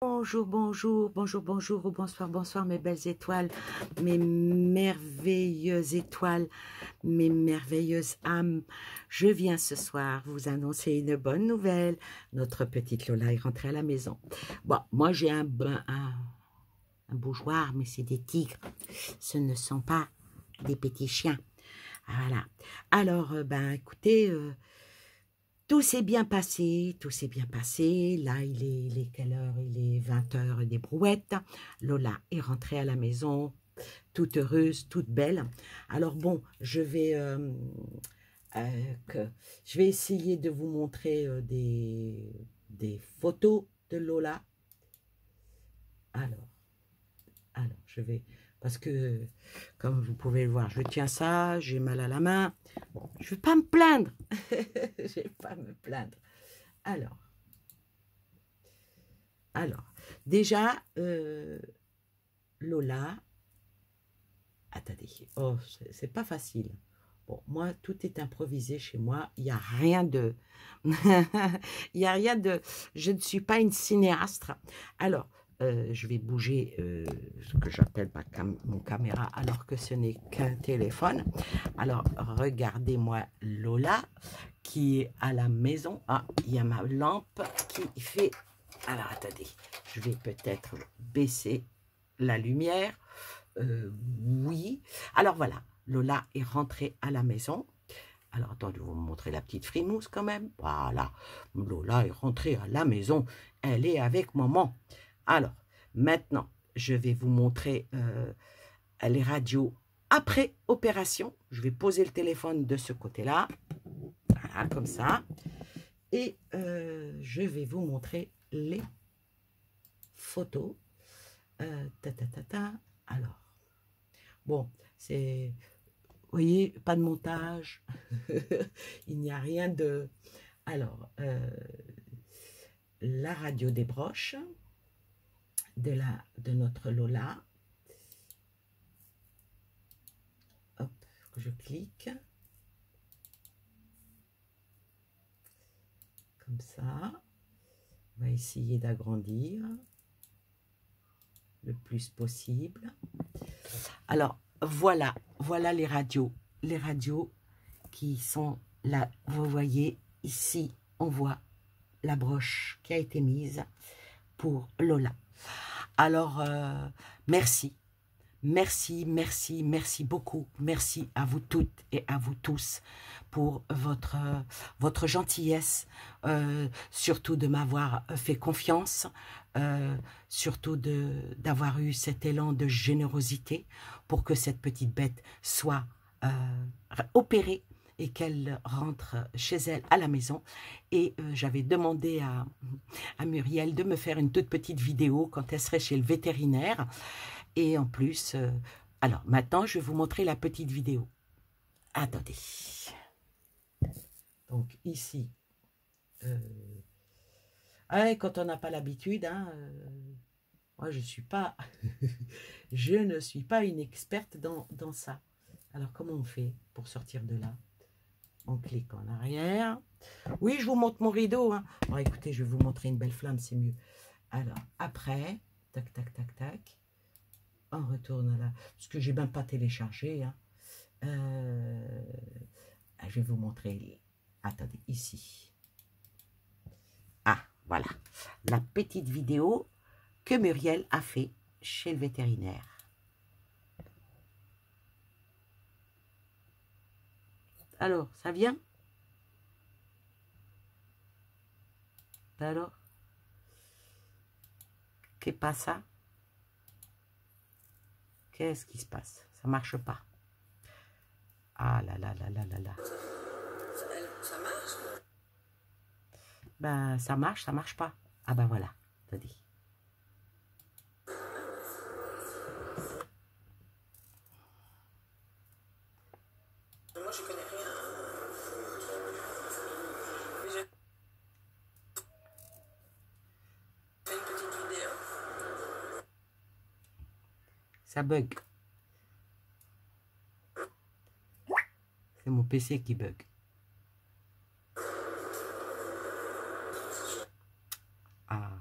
Bonjour, bonjour, bonjour, bonjour, ou bonsoir, bonsoir, mes belles étoiles, mes merveilleuses étoiles, mes merveilleuses âmes. Je viens ce soir vous annoncer une bonne nouvelle. Notre petite Lola est rentrée à la maison. Bon, moi j'ai un bougeoir, mais c'est des tigres. Ce ne sont pas des petits chiens. Voilà. Alors, écoutez, tout s'est bien passé, tout s'est bien passé. Là, il est quelle heure? Il est 20 heures des brouettes. Lola est rentrée à la maison, toute heureuse, toute belle. Alors bon, je vais essayer de vous montrer des photos de Lola. Alors, je vais... Parce que, comme vous pouvez le voir, je tiens ça, j'ai mal à la main. Bon, je ne vais pas me plaindre. Je vais pas me plaindre. Alors, déjà, Lola, attendez, oh, c'est pas facile. Bon, moi, tout est improvisé chez moi. Il n'y a rien de... Il n'y a rien de... Je ne suis pas une cinéaste. Alors, je vais bouger ce que j'appelle mon caméra alors que ce n'est qu'un téléphone. Alors, regardez-moi Lola qui est à la maison. Ah, il y a ma lampe qui fait... Alors, attendez, je vais peut-être baisser la lumière. Oui. Alors, voilà, Lola est rentrée à la maison. Alors, attendez, je vais vous montrer la petite frimousse quand même. Voilà, Lola est rentrée à la maison. Elle est avec maman. Alors, maintenant, je vais vous montrer les radios après opération. Je vais poser le téléphone de ce côté-là. Voilà, comme ça. Et je vais vous montrer les photos. Alors, bon, c'est... Vous voyez, pas de montage. Il n'y a rien de... Alors, la radio des broches de notre Lola. Hop, je clique. Comme ça. On va essayer d'agrandir le plus possible. Alors, voilà les radios. Les radios qui sont là. Vous voyez, ici, on voit la broche qui a été mise pour Lola. Alors, merci. Merci, merci, merci beaucoup. Merci à vous toutes et à vous tous pour votre gentillesse, surtout de m'avoir fait confiance, surtout d'avoir eu cet élan de générosité pour que cette petite bête soit opérée et qu'elle rentre chez elle à la maison. Et j'avais demandé à Muriel de me faire une toute petite vidéo quand elle serait chez le vétérinaire. Et en plus, alors maintenant, je vais vous montrer la petite vidéo. Attendez. Donc ici, quand on n'a pas l'habitude, hein, moi je suis pas, je ne suis pas une experte dans ça. Alors comment on fait pour sortir de là? On clique en arrière. Oui, je vous montre mon rideau. Hein. Bon, écoutez, je vais vous montrer une belle flamme, c'est mieux. Alors après, tac, tac, tac, tac. On retourne là, parce que j'ai même pas téléchargé. Hein. Je vais vous montrer. Attendez, ici. Ah, voilà. La petite vidéo que Muriel a fait chez le vétérinaire. Alors, ça vient? Alors? Qu'est-ce pas ça? Qu'est-ce qui se passe? Ça marche pas. Ah là là là là là là. Ça marche? Ben, ça marche pas. Ah ben voilà, attendez. Moi, je connais rien. J'ai fait une petite vidéo. Ça bug. C'est mon PC qui bug. Ah.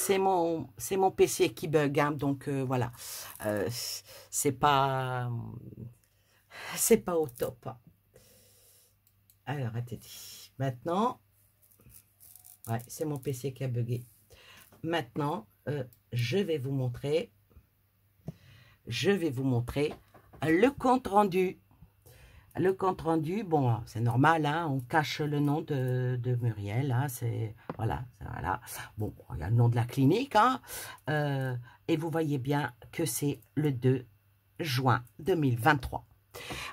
c'est mon PC qui bug, hein, donc voilà. Euh, c'est pas, c'est pas au top, hein. Alors, attendez. Maintenant, ouais, c'est mon PC qui a bugué. Maintenant, je vais vous montrer le compte rendu. Le compte rendu, bon, c'est normal, hein, on cache le nom de Muriel, hein, c'est, voilà. Bon, il y a le nom de la clinique, hein, et vous voyez bien que c'est le 2 juin 2023.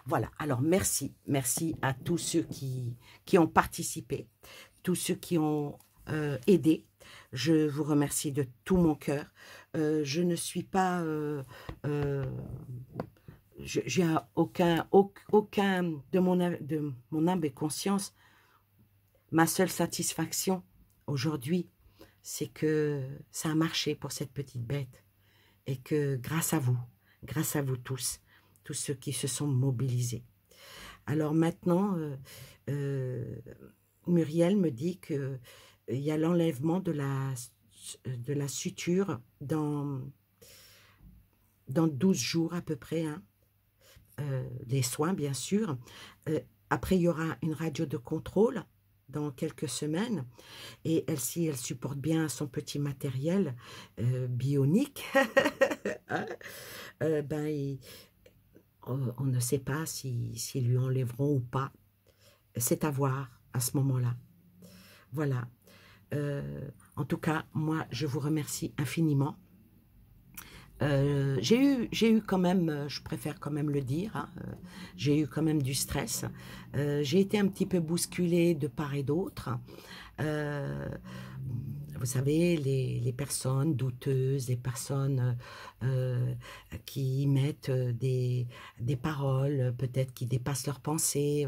Voilà, alors merci à tous ceux qui ont participé, tous ceux qui ont aidé. Je vous remercie de tout mon cœur. Je ne suis pas... j'ai aucun de mon âme et conscience. Ma seule satisfaction aujourd'hui, c'est que ça a marché pour cette petite bête. Et que grâce à vous tous ceux qui se sont mobilisés. Alors maintenant, Muriel me dit qu'il y a l'enlèvement de la suture dans 12 jours à peu près, hein. Les soins, bien sûr. Après, il y aura une radio de contrôle dans quelques semaines. Et si elle supporte bien son petit matériel bionique, hein, ben, on ne sait pas s'ils lui enlèveront ou pas. C'est à voir à ce moment-là. Voilà. En tout cas, moi, je vous remercie infiniment. J'ai eu quand même, je préfère quand même le dire, hein, j'ai eu quand même du stress. J'ai été un petit peu bousculée de part et d'autre. Vous savez, les personnes douteuses, les personnes qui mettent des paroles, peut-être qui dépassent leurs pensées,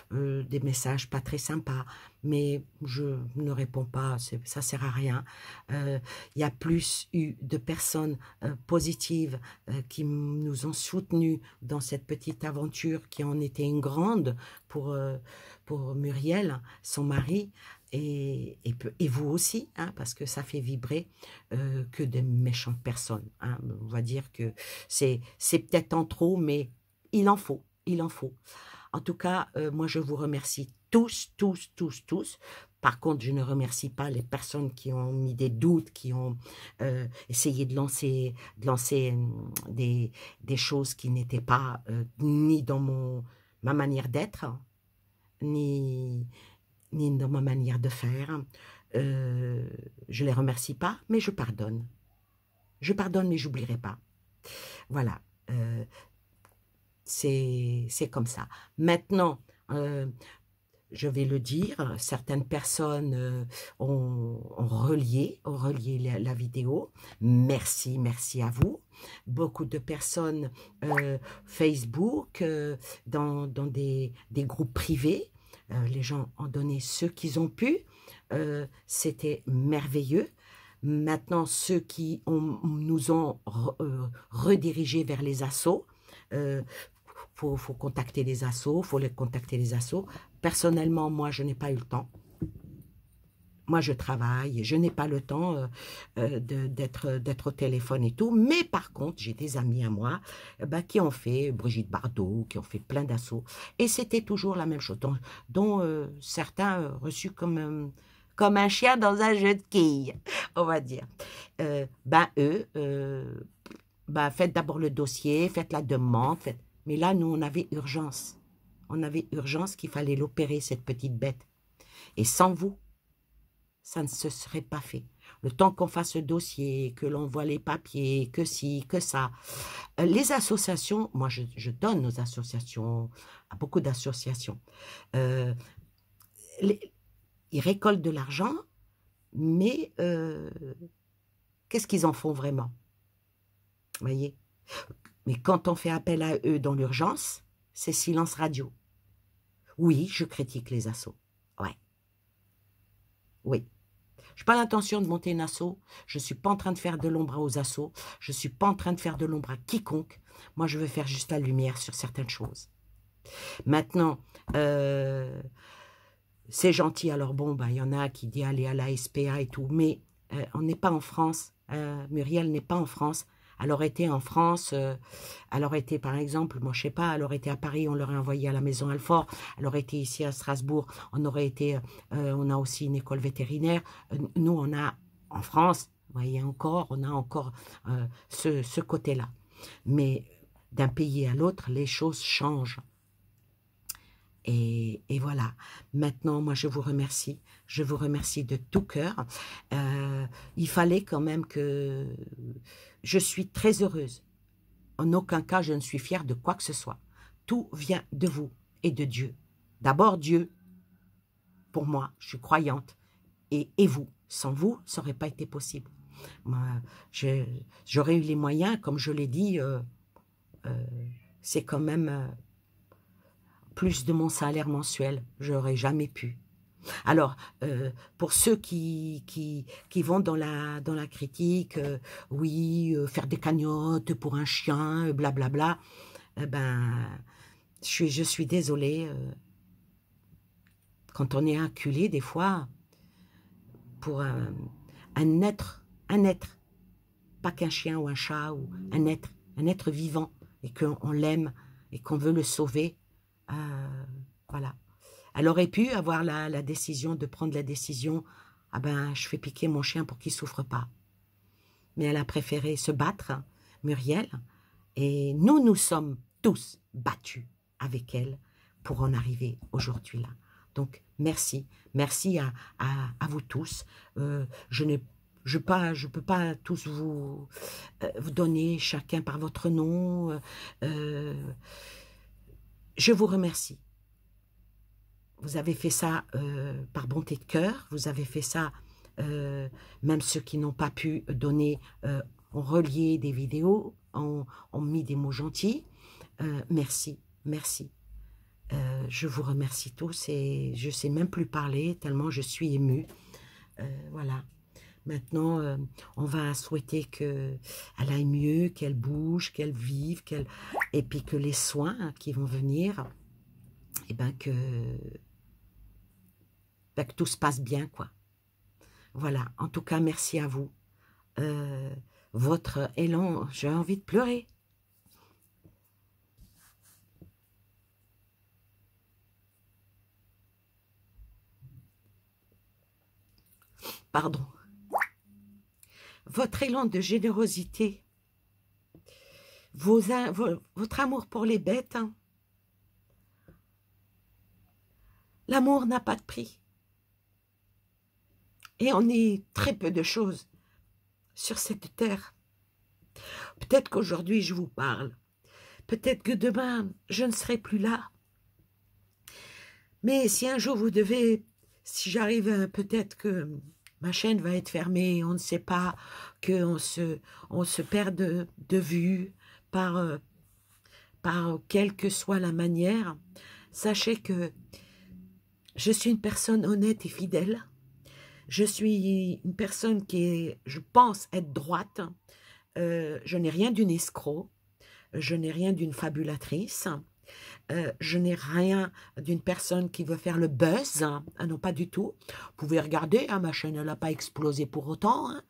des messages pas très sympas, mais je ne réponds pas, ça sert à rien. Il y a plus eu de personnes positives qui nous ont soutenus dans cette petite aventure qui en était une grande pour Muriel, son mari, et vous aussi, hein, parce que ça fait vibrer que de méchantes personnes, hein. On va dire que c'est peut-être en trop, mais il en faut. En tout cas, moi je vous remercie tous. Par contre, je ne remercie pas les personnes qui ont mis des doutes, qui ont essayé de lancer des choses qui n'étaient pas ni dans ma manière d'être, ni dans ma manière de faire. Je les remercie pas, mais je pardonne. Je pardonne, mais j'oublierai pas. Voilà. C'est comme ça. Maintenant, je vais le dire, certaines personnes ont relié la vidéo. Merci à vous. Beaucoup de personnes Facebook, dans des groupes privés. Les gens ont donné ce qu'ils ont pu. C'était merveilleux. Maintenant, ceux qui nous ont redirigés vers les assos, faut contacter les assos, Personnellement, moi, je n'ai pas eu le temps. Moi, je travaille, je n'ai pas le temps d'être au téléphone et tout. Mais par contre, j'ai des amis à moi qui ont fait, Brigitte Bardot, qui ont fait plein d'assauts. Et c'était toujours la même chose, dont certains reçus comme un chien dans un jeu de quilles, on va dire. Faites d'abord le dossier, faites la demande. Mais là, nous, on avait urgence. On avait urgence qu'il fallait l'opérer, cette petite bête. Et sans vous, ça ne se serait pas fait. Le temps qu'on fasse le dossier, que l'on voit les papiers, que ci, que ça. Les associations, moi je donne aux associations, à beaucoup d'associations. Ils récoltent de l'argent, mais qu'est-ce qu'ils en font vraiment? Vous voyez? Mais quand on fait appel à eux dans l'urgence, c'est silence radio. Oui, je critique les assos. Ouais. Oui. Je n'ai pas l'intention de monter une asso. Je ne suis pas en train de faire de l'ombre aux assos. Je ne suis pas en train de faire de l'ombre à quiconque. Moi, je veux faire juste la lumière sur certaines choses. Maintenant, c'est gentil. Alors bon, il y en a qui disent aller à la SPA et tout. Mais on n'est pas en France. Muriel n'est pas en France. Elle aurait été en France, elle aurait été par exemple, moi je sais pas, elle aurait été à Paris, on l'aurait envoyée à la maison Alfort, elle aurait été ici à Strasbourg, on aurait été, on a aussi une école vétérinaire. Nous on a en France, vous voyez encore, on a encore ce côté-là. Mais d'un pays à l'autre, les choses changent. Et voilà. Maintenant, moi, je vous remercie. Je vous remercie de tout cœur. Il fallait quand même que... Je suis très heureuse. En aucun cas, je ne suis fière de quoi que ce soit. Tout vient de vous et de Dieu. D'abord, Dieu, pour moi, je suis croyante. Et vous. Sans vous, ça n'aurait pas été possible. Moi, j'aurais eu les moyens, comme je l'ai dit, c'est quand même... plus de mon salaire mensuel, j'aurais jamais pu. Alors, pour ceux qui vont dans la critique, oui, faire des cagnottes pour un chien, blablabla, ben, je suis désolée. Quand on est acculé, des fois, pour un être, pas qu'un chien ou un chat, ou un être vivant, et qu'on l'aime, et qu'on veut le sauver, voilà. Elle aurait pu avoir la décision de prendre la décision, ah ben, je fais piquer mon chien pour qu'il ne souffre pas. Mais elle a préféré se battre, Muriel, et nous sommes tous battus avec elle pour en arriver aujourd'hui là. Donc, merci. Merci à vous tous. Je ne peux pas tous vous donner chacun par votre nom. Je vous remercie. Vous avez fait ça par bonté de cœur. Vous avez fait ça, même ceux qui n'ont pas pu donner, ont relié des vidéos, ont mis des mots gentils. Merci, merci. Je vous remercie tous et je ne sais même plus parler tellement je suis émue. Voilà. Maintenant, on va souhaiter qu'elle aille mieux, qu'elle bouge, qu'elle vive, et puis que les soins qui vont venir, et ben que tout se passe bien, quoi. Voilà. En tout cas, merci à vous. Votre élan, j'ai envie de pleurer. Pardon. Votre élan de générosité, votre amour pour les bêtes, hein. L'amour n'a pas de prix. Et on est très peu de choses sur cette terre. Peut-être qu'aujourd'hui je vous parle. Peut-être que demain je ne serai plus là. Mais si un jour vous devez, si j'arrive, peut-être que ma chaîne va être fermée, on ne sait pas, qu'on se perd de vue par quelle que soit la manière, sachez que je suis une personne honnête et fidèle. Je suis une personne qui est, je pense, être droite. Je n'ai rien d'une escroc. Je n'ai rien d'une fabulatrice. Je n'ai rien d'une personne qui veut faire le buzz. Ah non, pas du tout. Vous pouvez regarder, hein, ma chaîne n'a pas explosé pour autant. Hein.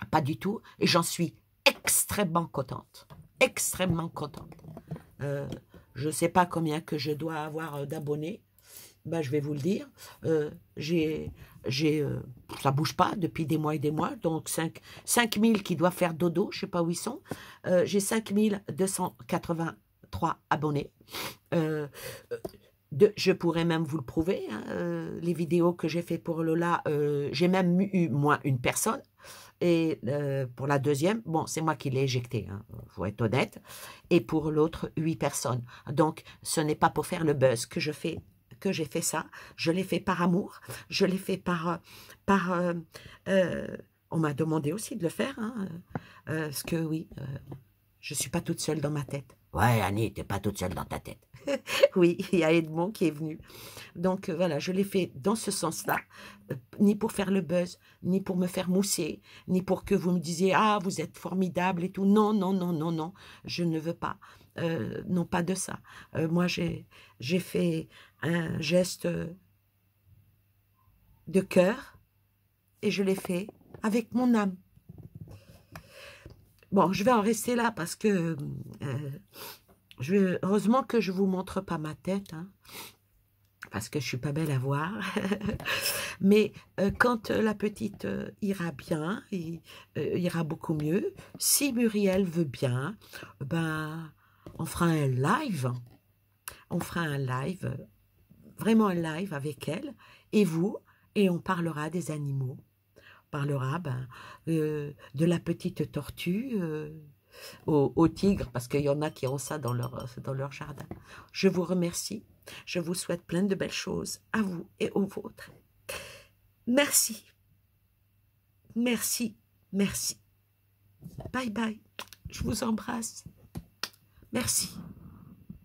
Pas du tout. Et j'en suis extrêmement contente. Extrêmement contente. Je ne sais pas combien que je dois avoir d'abonnés. Ben, je vais vous le dire. Ça bouge pas depuis des mois et des mois. Donc 5000 qui doivent faire dodo. Je ne sais pas où ils sont. J'ai 5283 abonnés. Je pourrais même vous le prouver. Hein, les vidéos que j'ai fait pour Lola, j'ai même eu moins une personne. Et pour la deuxième, bon, c'est moi qui l'ai éjecté, hein, faut être honnête. Et pour l'autre, 8 personnes. Donc, ce n'est pas pour faire le buzz que j'ai fait ça. Je l'ai fait par amour. Je l'ai fait on m'a demandé aussi de le faire. Hein, parce que oui, je ne suis pas toute seule dans ma tête. Ouais, Annie, tu n'es pas toute seule dans ta tête. Oui, il y a Edmond qui est venu. Donc, voilà, je l'ai fait dans ce sens-là. Ni pour faire le buzz, ni pour me faire mousser, ni pour que vous me disiez « Ah, vous êtes formidable et tout. » Non, non, non, non, non. Je ne veux pas. Non, pas de ça. Moi, j'ai fait un geste de cœur et je l'ai fait avec mon âme. Bon, je vais en rester là parce que heureusement que je ne vous montre pas ma tête, hein, parce que je ne suis pas belle à voir. Mais quand la petite ira bien, et ira beaucoup mieux, si Muriel veut bien, ben, on fera un live. On fera un live, vraiment un live avec elle et vous, et on parlera des animaux. On parlera de la petite tortue au tigre, parce qu'il y en a qui ont ça dans leur jardin. Je vous remercie. Je vous souhaite plein de belles choses à vous et aux vôtres. Merci. Merci. Merci. Bye bye. Je vous embrasse. Merci.